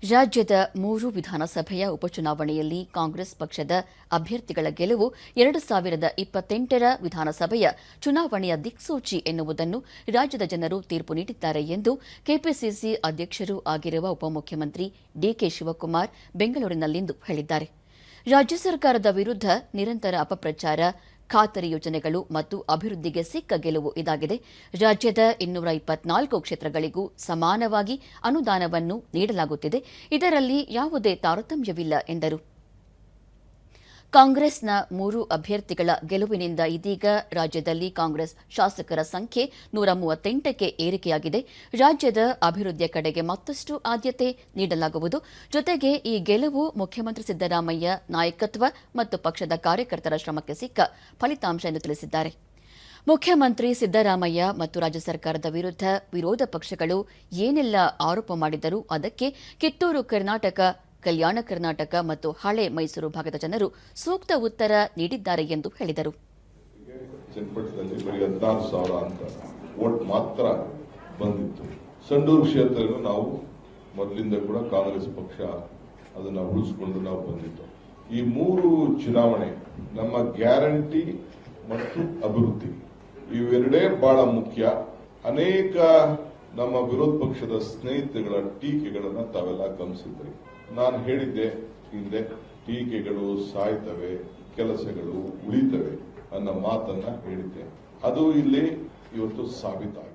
ರಾಜ್ಯದ 3 ವಿಧಾನಸಭೆಯ ಉಪಚುನಾವಣೆಯಲ್ಲಿ ಕಾಂಗ್ರೆಸ್ ಪಕ್ಷದ ಅಭ್ಯರ್ಥಿಗಳ ಗೆಲುವು 2028ರ ವಿಧಾನಸಭೆಯ ಚುನಾವಣೆಯ ದಿಕ್ಸೂಚಿ ಎನ್ನುವುದನ್ನು ರಾಜ್ಯದ ಜನರು ತೀರ್ಪು ನೀಡಿದ್ದಾರೆ ಎಂದು ಕೆಪಿಸಿಸಿ ಅಧ್ಯಕ್ಷರೂ ಆಗಿರುವ ಉಪಮುಖ್ಯಮಂತ್ರಿ ಡಿಕೆ ಶಿವಕುಮಾರ್ ಬೆಂಗಳೂರಿನಲ್ಲಿಂದು ಹೇಳಿದ್ದಾರೆ. ರಾಜ್ಯ ಸರ್ಕಾರದ ವಿರುದ್ಧ ನಿರಂತರ ಅಪಪ್ರಚಾರ, ಖಾತರಿ ಯೋಜನೆಗಳು ಮತ್ತು ಅಭಿವೃದ್ಧಿಗೆ ಸಿಕ್ಕ ಗೆಲುವು ಇದಾಗಿದೆ. ರಾಜ್ಯದ 224 ಕ್ಷೇತ್ರಗಳಿಗೂ ಸಮಾನವಾಗಿ ಅನುದಾನವನ್ನು ನೀಡಲಾಗುತ್ತಿದೆ. ಇದರಲ್ಲಿ ಯಾವುದೇ ತಾರತಮ್ಯವಿಲ್ಲ ಎಂದರು. ಕಾಂಗ್ರೆಸ್ನ 3 ಅಭ್ಯರ್ಥಿಗಳ ಗೆಲುವಿನಿಂದ ಇದೀಗ ರಾಜ್ಯದಲ್ಲಿ ಕಾಂಗ್ರೆಸ್ ಶಾಸಕರ ಸಂಖ್ಯೆ 138ಕ್ಕೆ ಏರಿಕೆಯಾಗಿದೆ. ರಾಜ್ಯದ ಅಭಿವೃದ್ಧಿಯ ಕಡೆಗೆ ಮತ್ತಷ್ಟು ಆದ್ಯತೆ ನೀಡಲಾಗುವುದು. ಜೊತೆಗೆ ಈ ಗೆಲುವು ಮುಖ್ಯಮಂತ್ರಿ ಸಿದ್ದರಾಮಯ್ಯ ನಾಯಕತ್ವ ಮತ್ತು ಪಕ್ಷದ ಕಾರ್ಯಕರ್ತರ ಶ್ರಮಕ್ಕೆ ಸಿಕ್ಕ ಫಲಿತಾಂಶ ಎಂದು ತಿಳಿಸಿದ್ದಾರೆ. ಮುಖ್ಯಮಂತ್ರಿ ಸಿದ್ದರಾಮಯ್ಯ ಮತ್ತು ರಾಜ್ಯ ಸರ್ಕಾರದ ವಿರುದ್ಧ ವಿರೋಧ ಪಕ್ಷಗಳು ಏನೆಲ್ಲ ಆರೋಪ ಮಾಡಿದರೂ ಅದಕ್ಕೆ ಕಿತ್ತೂರು ಕರ್ನಾಟಕ, ಕಲ್ಯಾಣ ಕರ್ನಾಟಕ ಮತ್ತು ಹಳೆ ಮೈಸೂರು ಭಾಗದ ಜನರು ಸೂಕ್ತ ಉತ್ತರ ನೀಡಿದ್ದಾರೆ ಎಂದು ಹೇಳಿದರು. ಚನ್ನಪಟ್ಟಣದಲ್ಲಿ ಬರೀ 16,000 ಅಂತ ವೋಟ್ ಮಾತ್ರ ಬಂದಿತ್ತು. ಸಂಡೂರು ಕ್ಷೇತ್ರವನ್ನು ನಾವು ಮೊದಲಿಂದ ಕೂಡ ಕಾಂಗ್ರೆಸ್ ಪಕ್ಷ ಅದನ್ನ ಉಳಿಸಿಕೊಂಡು ನಾವು ಬಂದಿತ್ತು. ಈ 3 ಚುನಾವಣೆ ನಮ್ಮ ಗ್ಯಾರಂಟಿ ಮತ್ತು ಅಭಿವೃದ್ಧಿ ಇವೆರಡೇ ಬಹಳ ಮುಖ್ಯ. ಅನೇಕ ನಮ್ಮ ವಿರೋಧ ಪಕ್ಷದ ಸ್ನೇಹಿತಗಳ ಟೀಕೆಗಳನ್ನ ತಾವೆಲ್ಲ ಗಮನಿಸಿದ್ರಿ. ನಾನು ಹೇಳಿದ್ದೆ ಹಿಂದೆ, ಟೀಕೆಗಳು ಸಾಯ್ತವೆ, ಕೆಲಸಗಳು ಉಳಿತವೆ ಅನ್ನೋ ಮಾತನ್ನ ಹೇಳಿದ್ದೆ. ಅದು ಇಲ್ಲಿ ಇವತ್ತು ಸಾಬೀತಾಗಿದೆ.